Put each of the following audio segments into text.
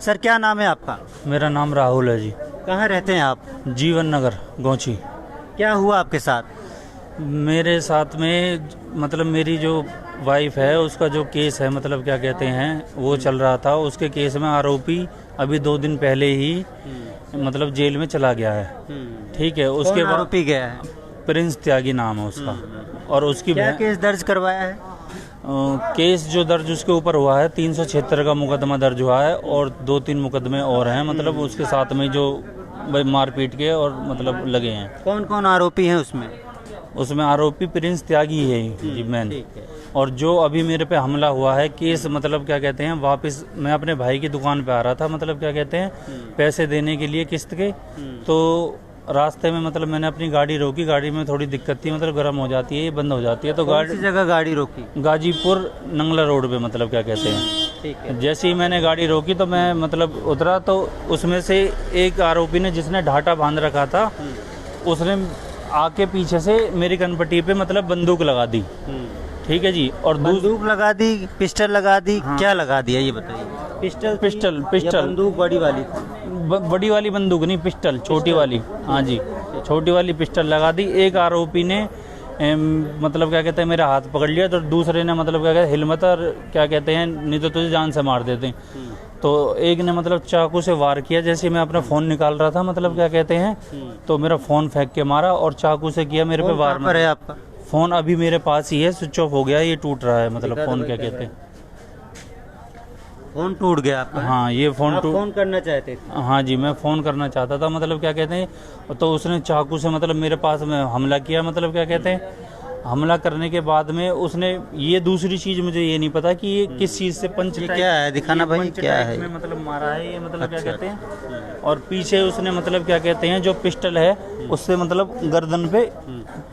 Sir क्या नाम है आपका? मेरा नाम राहुल है जी। कहाँ रहते हैं आप? जीवन नगर गौची। क्या हुआ आपके साथ? मेरे साथ में मतलब मेरी जो वाइफ है उसका जो केस है मतलब क्या कहते हैं वो चल रहा था। उसके केस में आरोपी अभी 2 दिन पहले ही मतलब जेल में चला गया है। ठीक है। उसके कौन आरोपी गया है? प्रिंस त्यागी नाम है उसका। और उसकी क्या केस दर्ज करवाया है? केस जो दर्ज उसके ऊपर हुआ है 376 का मुकदमा दर्ज हुआ है और 2-3 मुकदमे और हैं मतलब उसके साथ में जो मारपीट के और मतलब लगे हैं। कौन कौन आरोपी हैं उसमें? उसमें आरोपी प्रिंस त्यागी है जी मैन। और जो अभी मेरे पे हमला हुआ है केस मतलब क्या कहते हैं वापस मैं अपने भाई की दुकान पे आ रहा था मतलब क्या कहते हैं पैसे देने के लिए किस्त के। तो रास्ते में मतलब मैंने अपनी गाड़ी रोकी। गाड़ी में थोड़ी दिक्कत थी मतलब गर्म हो जाती है ये बंद हो जाती है। तो कौन सी जगह गाड़ी रोकी? गाजीपुर नंगला रोड पे मतलब क्या कहते हैं। ठीक है। जैसे ही मैंने गाड़ी रोकी तो मैं मतलब उतरा तो उसमें से एक आरोपी ने जिसने ढाटा बांध रखा था उसने आके पीछे से मेरी कनपट्टी पे मतलब बंदूक लगा दी। ठीक है जी। और बंदूक लगा दी, पिस्टल लगा दी। हाँ। क्या लगा दिया ये बताइए? पिस्टल बंदूक बड़ी वाली? बड़ी वाली बंदूक नहीं पिस्टल छोटी वाली। हाँ जी छोटी वाली पिस्टल लगा दी। एक आरोपी ने मतलब क्या कहते हैं मेरा हाथ पकड़ लिया तो दूसरे ने मतलब क्या कहते हैं हिम्मत और क्या कहते हैं नहीं तो तुझे जान से मार देते। तो एक ने मतलब चाकू से वार किया। जैसे मैं अपना फोन निकाल रहा था मतलब क्या कहते हैं तो मेरा फोन फेंक के मारा और चाकू से किया मेरे पे वार। पर है आपका फोन अभी मेरे पास ही है स्विच ऑफ हो गया ये टूट रहा है मतलब फोन क्या कहते हैं फोन टूट गया आपका? हाँ ये फोन फोन करना चाहते थे? हाँ जी मैं फ़ोन करना चाहता था मतलब क्या कहते हैं। तो उसने चाकू से मतलब मेरे पास में हमला किया मतलब क्या कहते हैं। हमला करने के बाद में उसने ये दूसरी चीज़ मुझे ये नहीं पता कि ये किस चीज़ से पंच ये क्या है दिखाना भाई क्या है? में मतलब मारा है ये मतलब क्या कहते हैं। और पीछे उसने मतलब क्या कहते हैं जो पिस्टल है उससे मतलब गर्दन पे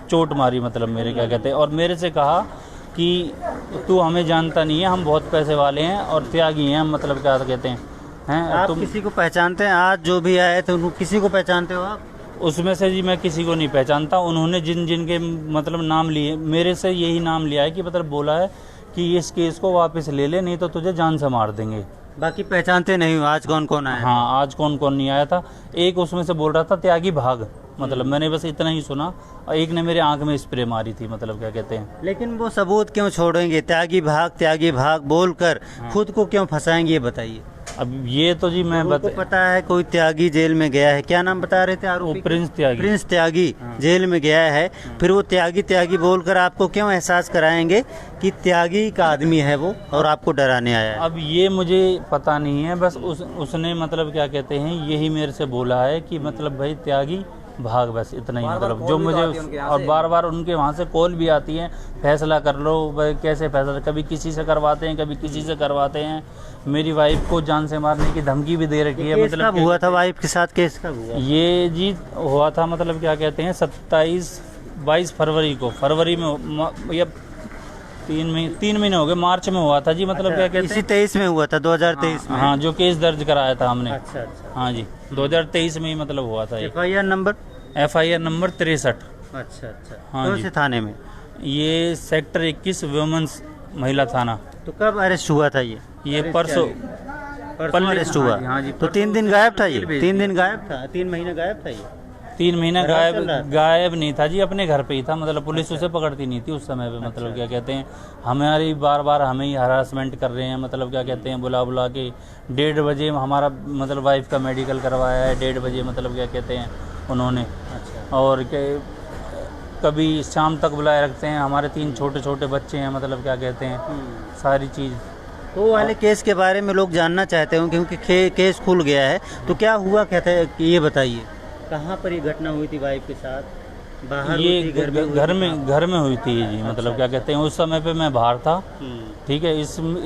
चोट मारी मतलब मेरे क्या कहते हैं। और मेरे से कहा कि तू हमें जानता नहीं है हम बहुत पैसे वाले हैं और त्यागी हैं मतलब क्या कहते हैं आप तुम किसी को पहचानते हैं? आज जो भी आए थे उनको किसी को पहचानते हो आप? उसमें से जी मैं किसी को नहीं पहचानता। उन्होंने जिन जिन के मतलब नाम लिए मेरे से यही नाम लिया है कि मतलब बोला है कि इस केस को वापस ले ले नहीं तो तुझे जान से मार देंगे। बाकी पहचानते नहीं हो आज कौन कौन आया? हाँ आज कौन कौन नहीं आया था। एक उसमें से बोल रहा था त्यागी भाग मतलब मैंने बस इतना ही सुना। और एक ने मेरे आंख में स्प्रे मारी थी मतलब क्या कहते हैं। लेकिन वो सबूत क्यों छोड़ेंगे? त्यागी भाग बोलकर खुद को क्यों फंसाएंगे ये बताइए? अब ये तो जी मैं उनको पता है कोई त्यागी जेल में गया है। क्या नाम बता रहे थे आरोपी? प्रिंस त्यागी। प्रिंस त्यागी जेल में गया है। फिर वो त्यागी बोलकर आपको क्यों एहसास कराएंगे कि त्यागी का आदमी है वो और आपको डराने आया है? अब ये मुझे पता नहीं है बस उसने मतलब क्या कहते हैं यही मेरे से बोला है कि मतलब भाई त्यागी भाग बस इतना ही मतलब जो मुझे। और बार बार उनके वहाँ से कॉल भी आती है फैसला कर लो भाई कैसे फैसला। कभी किसी से करवाते हैं कभी किसी से करवाते हैं। मेरी वाइफ को जान से मारने की धमकी भी दे रखी है। मतलब कब हुआ था वाइफ के साथ? केस कब हुआ? ये जी हुआ था मतलब क्या कहते हैं 22 फरवरी को। फरवरी में या 3 महीने हो गए। मार्च में हुआ था जी मतलब क्या कहते हैं इसी 23 में हुआ था 2023 में? हाँ जो केस दर्ज कराया था हमने। अच्छा। हाँ जी 2023 में ही मतलब हुआ था। FIR number? FIR number 63। अच्छा। हाँ कौन जी। से थाने में? ये सेक्टर 21 वुमेन्स महिला थाना। तो कब अरेस्ट हुआ था ये परसों अरेस्ट हुआ? हाँ जी तो 3 दिन गायब था ये? 3 दिन गायब था? 3 महीने गायब था ये? 3 महीना चल रहा था? गायब नहीं था जी अपने घर पे ही था मतलब पुलिस उसे पकड़ती नहीं थी उस समय पे मतलब क्या कहते हैं। हमारी बार हमें ही हरासमेंट कर रहे हैं मतलब क्या कहते हैं बुला के 1:30 बजे हमारा मतलब वाइफ का मेडिकल करवाया है 1:30 बजे मतलब क्या कहते हैं उन्होंने। और कभी शाम तक बुलाए रखते हैं। हमारे 3 छोटे बच्चे हैं मतलब क्या कहते हैं सारी चीज़। तो वाले केस के बारे में लोग जानना चाहते हो क्योंकि केस खुल गया है। तो क्या हुआ क्या था ये बताइए? कहाँ पर ये घटना हुई थी वाइफ के साथ? बाहर ये हुई थी, घर में हुई थी जी मतलब क्या कहते हैं उस समय पे मैं बाहर था। ठीक है।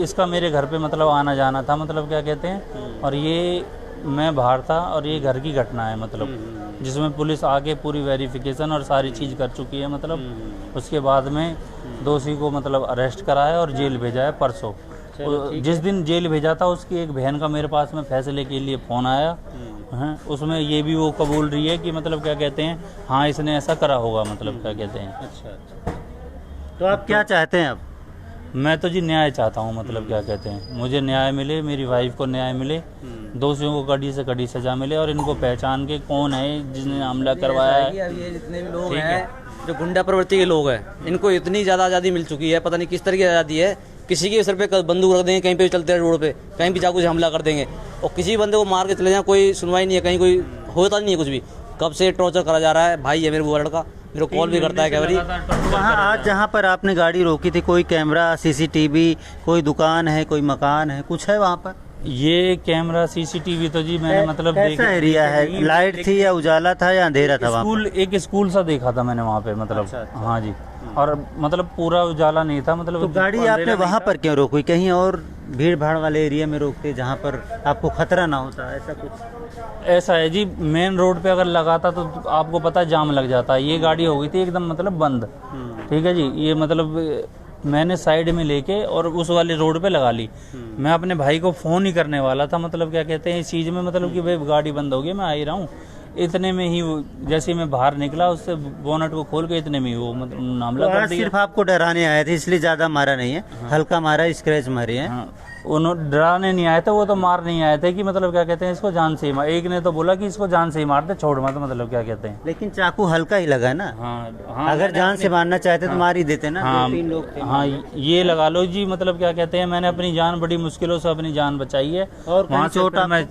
इसका मेरे घर पे मतलब आना जाना था मतलब क्या कहते हैं। और ये मैं बाहर था और ये घर की घटना है मतलब जिसमें पुलिस आके पूरी वेरिफिकेशन और सारी चीज़ कर चुकी है मतलब। उसके बाद में दोषी को मतलब अरेस्ट कराया और जेल भेजा है परसों। जिस दिन जेल भेजा था उसकी एक बहन का मेरे पास में फैसले के लिए फ़ोन आया है। उसमें ये भी वो कबूल रही है कि मतलब क्या कहते हैं हाँ इसने ऐसा करा होगा मतलब क्या कहते हैं। अच्छा। तो आप क्या चाहते हैं अब? मैं तो जी न्याय चाहता हूँ, मतलब क्या कहते हैं, मुझे न्याय मिले, मेरी वाइफ को न्याय मिले, दोषियों को कड़ी से कड़ी सजा मिले और इनको पहचान के कौन है जिसने हमला करवाया है। अब ये जितने भी लोग हैं जो गुंडा प्रवृत्ति के लोग हैं, इनको इतनी ज़्यादा आज़ादी मिल चुकी है, पता नहीं किस तरह की आज़ादी है। किसी के सर पे बंदूक रख देंगे, कहीं पे भी चलते हैं रोड पे, कहीं भी चाकू से हमला कर देंगे और किसी बंदे को मार के चले जाएं, कोई सुनवाई नहीं है, कहीं कोई होता नहीं है कुछ भी। कब से टॉर्चर करा जा रहा है, भाई है मेरे वो लड़का, मेरे को कॉल भी करता है कई बारी। वहाँ आज जहाँ पर आपने गाड़ी रोकी थी, कोई कैमरा, सीसीटीवी, कोई दुकान है, कोई मकान है, कुछ है वहाँ पर? ये कैमरा सीसीटीवी तो जी मैंने मतलब कैसा एरिया है? लाइट थी या उजाला था या अंधेरा था वहाँ पर? स्कूल, एक स्कूल सा देखा था मैंने वहाँ पे, मतलब अच्छा। हाँ जी, और मतलब पूरा उजाला नहीं था, मतलब तो गाड़ी आपने वहाँ पर क्यों रोकी? कहीं और भीड़ भाड़ वाले एरिया में रोकते जहाँ पर आपको खतरा ना होता, ऐसा कुछ? ऐसा है जी, मेन रोड पे अगर लगाता तो आपको पता है जाम लग जाता है। ये गाड़ी हो गई थी एकदम मतलब बंद, ठीक है जी। ये मतलब मैंने साइड में लेके और उस वाले रोड पे लगा ली। मैं अपने भाई को फ़ोन ही करने वाला था, मतलब क्या कहते हैं, इस चीज़ में, मतलब कि भाई गाड़ी बंद हो गई, मैं आ ही रहा हूँ। इतने में ही जैसे मैं बाहर निकला, उससे बोनट को खोल के इतने में ही वो मतलब हमला कर दिया। सिर्फ आपको डराने आए थे इसलिए ज़्यादा मारा नहीं है? हल्का मारा, स्क्रैच मारे हैं? हाँ, उन्होंने डराने नहीं आए थे, वो तो मार नहीं आए थे कि मतलब क्या कहते हैं, इसको जान से ही मार। एक ने तो बोला कि इसको जान से ही मार दे, छोड़ मत, मतलब क्या कहते हैं। लेकिन चाकू हल्का ही लगा ना? हाँ, अगर जान से मारना चाहते तो मार ही देते ना। हाँ, 2-3 लोग थे। हाँ, ये लगा लो जी, मतलब क्या कहते हैं, मैंने अपनी जान बड़ी मुश्किलों से अपनी जान बचाई है। और वहाँ चोट से मैं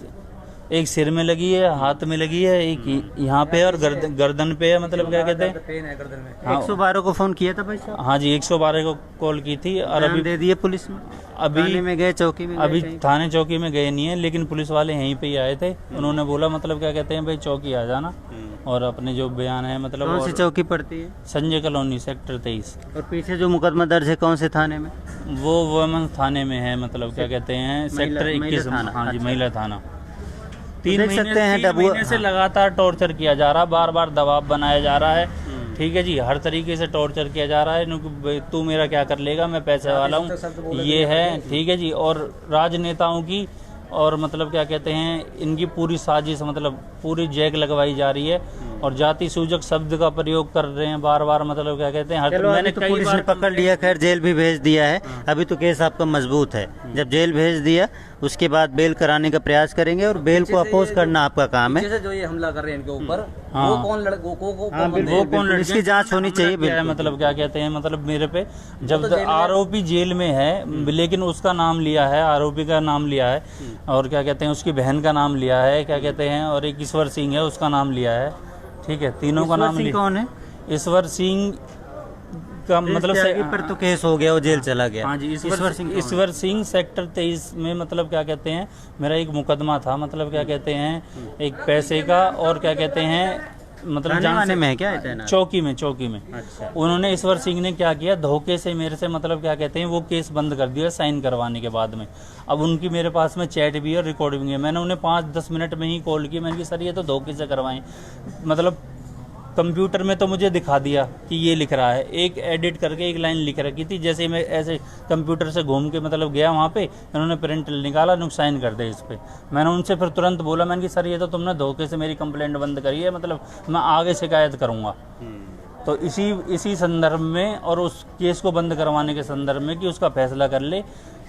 एक सिर में लगी है, हाथ में लगी है, एक यहाँ पे और गर्दन पे है, मतलब क्या कहते हैं। पेन है गर्दन में। हाँ, 112 को फोन किया था भाई साहब? हाँ जी, 112 को कॉल की थी और बयान अभी दे दिए पुलिस में? अभी थाने में गए, चौकी में गए अभी कहीं? थाने चौकी में गए नहीं है, लेकिन पुलिस वाले यहीं पे ही आए थे। उन्होंने बोला मतलब क्या कहते हैं भाई चौकी आ जाना और अपने जो बयान है मतलब। कौन सी चौकी पड़ती है? Sanjay colony sector 23। और पीछे जो मुकदमा दर्ज है कौन से थाने में? वो वुमेन थाने में है, मतलब क्या कहते हैं, सेक्टर 21। थाना। हाँ जी, अच्छा। महिला थाना। देख सकते हैं 3 महीने से लगातार टॉर्चर किया जा रहा है, बार बार दबाव बनाया जा रहा है, ठीक है जी। हर तरीके से टॉर्चर किया जा रहा है, तू मेरा क्या कर लेगा, मैं पैसे वाला हूँ, ये है, ठीक है जी। और राजनेताओं की और मतलब क्या कहते हैं, इनकी पूरी साजिश, मतलब पूरी जैक लगवाई जा रही है और जाति सूचक शब्द का प्रयोग कर रहे हैं बार बार, मतलब क्या कहते हैं। चलो, मैंने तो कई पुलिस ने बार पकड़ लिया, खैर जेल भी भेज दिया है। अभी तो केस आपका मजबूत है। जब जेल भेज दिया उसके बाद बेल कराने का प्रयास करेंगे और बेल को अपोज करना आपका काम है। पीछे से जो ये हमला कर रहे हैं इनके ऊपर, हाँ। वो कौन लड़को को हाँ, कौन बिल्कुल, बंदे हैं? वो कौन इसकी जांच होनी चाहिए, क्या है, बिल्कुल। मतलब क्या कहते हैं, मतलब मेरे पे जब तो जेल में- आरोपी जेल में है, लेकिन उसका नाम लिया है, आरोपी का नाम लिया है और क्या कहते हैं उसकी बहन का नाम लिया है, क्या कहते हैं, और एक ईश्वर सिंह है उसका नाम लिया है, ठीक है, तीनों का नाम लिया। कौन है? ईश्वर सिंह का मतलब से पर तो केस हो गया, वो जेल चला गया। हाँ जी, ईश्वर सिंह सेक्टर 23 में, मतलब क्या कहते हैं, मेरा एक मुकदमा था, मतलब क्या कहते हैं, एक पैसे का और क्या कहते हैं, मतलब जाने में है क्या है? चौकी में अच्छा। उन्होंने, ईश्वर सिंह ने क्या किया, धोखे से मेरे से मतलब क्या कहते हैं वो केस बंद कर दिया साइन करवाने के बाद में। अब उनकी मेरे पास में चैट भी है और रिकॉर्डिंग भी है। मैंने उन्हें 5-10 मिनट में ही कॉल की, मैंने कहा सर ये तो धोखे से करवाएं, मतलब कंप्यूटर में तो मुझे दिखा दिया कि ये लिख रहा है, एक एडिट करके एक लाइन लिख रखी थी, जैसे मैं ऐसे कंप्यूटर से घूम के मतलब गया वहाँ पे, इन्होंने प्रिंट निकाला, साइन कर दे इस पे। मैंने उनसे फिर तुरंत बोला, मैंने कि सर ये तो तुमने धोखे से मेरी कंप्लेंट बंद करी है, मतलब मैं आगे शिकायत करूँगा। तो इसी संदर्भ में और उस केस को बंद करवाने के संदर्भ में कि उसका फैसला कर ले,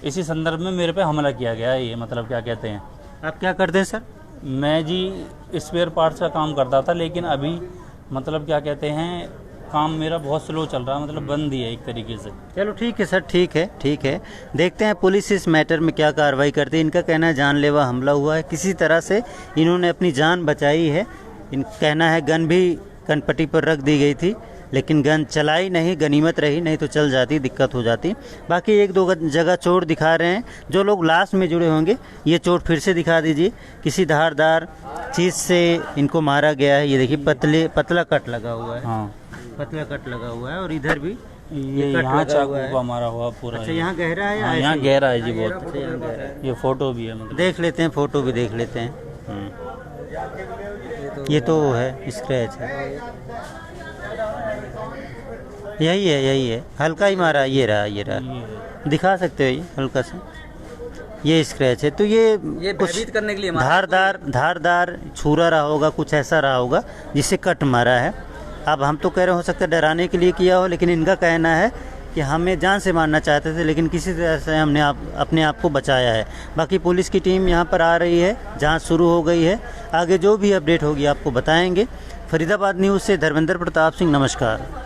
इसी संदर्भ में मेरे पे हमला किया गया है। ये मतलब क्या कहते हैं। आप क्या करते हैं सर? मैं जी स्पेयर पार्ट्स का काम करता था, लेकिन अभी मतलब क्या कहते हैं काम मेरा बहुत स्लो चल रहा है, मतलब बंद ही है एक तरीके से। चलो ठीक है सर, ठीक है। देखते हैं पुलिस इस मैटर में क्या कार्रवाई करती है। इनका कहना है जानलेवा हमला हुआ है, किसी तरह से इन्होंने अपनी जान बचाई है। कहना है गन भी कनपट्टी पर रख दी गई थी, लेकिन गन चलाई नहीं, गनीमत रही, नहीं तो चल जाती, दिक्कत हो जाती। बाकी 1-2 जगह चोट दिखा रहे हैं। जो लोग लास्ट में जुड़े होंगे, ये चोट फिर से दिखा दीजिए। किसी धारदार चीज़ से इनको मारा गया है। ये देखिए पतला कट लगा हुआ है। हाँ, पतला कट लगा हुआ है और इधर भी ये कट यहाँ लगा चाकू हुआ है। का मारा हुआ पूरा। अच्छा, यहाँ गहरा है या हाँ, ऐसे यहाँ ही? गहरा है जी बहुत। अच्छा, यहाँ गहरा है। ये फोटो भी है, मतलब देख लेते हैं, फोटो भी देख लेते हैं। ये तो है, स्क्रैच है। यही है, हल्का ही मारा। ये रहा, दिखा सकते हो ये हल्का सा, ये स्क्रैच है। तो ये कुछ भयभीत करने के लिए मारा। धारदार छुरा रहा होगा, कुछ ऐसा रहा होगा जिससे कट मारा है। अब हम तो कह रहे हो सकता है डराने के लिए किया हो, लेकिन इनका कहना है कि हमें जान से मारना चाहते थे, लेकिन किसी तरह से हमने अपने आप को बचाया है। बाकी पुलिस की टीम यहाँ पर आ रही है, जांच शुरू हो गई है, आगे जो भी अपडेट होगी आपको बताएंगे। फरीदाबाद न्यूज़ से धर्मेंद्र प्रताप सिंह, नमस्कार।